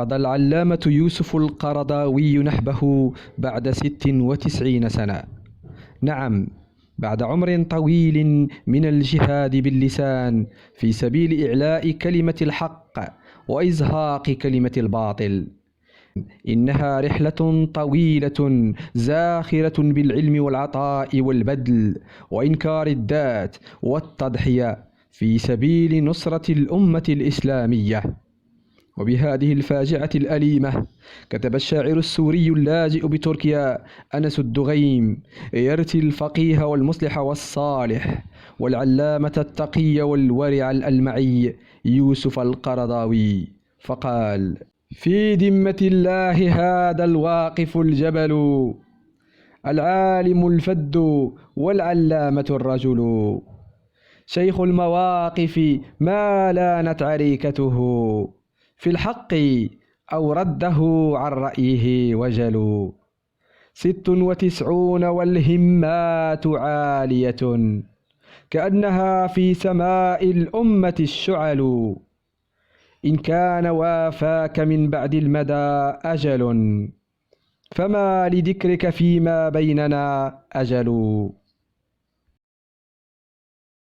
قضى العلامة يوسف القرضاوي نحبه بعد 96 سنة. نعم، بعد عمر طويل من الجهاد باللسان في سبيل إعلاء كلمة الحق وإزهاق كلمة الباطل. إنها رحلة طويلة زاخرة بالعلم والعطاء والبذل وإنكار الذات والتضحية في سبيل نصرة الأمة الإسلامية. وبهذه الفاجعة الأليمة كتب الشاعر السوري اللاجئ بتركيا أنس الدغيم يرثي الفقيه والمصلح والصالح والعلامة التقي والورع الألمعي يوسف القرضاوي، فقال: في ذمة الله هذا الواقف الجبل، العالم الفد والعلامة الرجل، شيخ المواقف ما لانت عريكته، في الحق أو رده عن رأيه وجل، 96 والهمات عالية كأنها في سماء الأمة الشعل، إن كان وافاك من بعد المدى أجل فما لذكرك فيما بيننا أجل.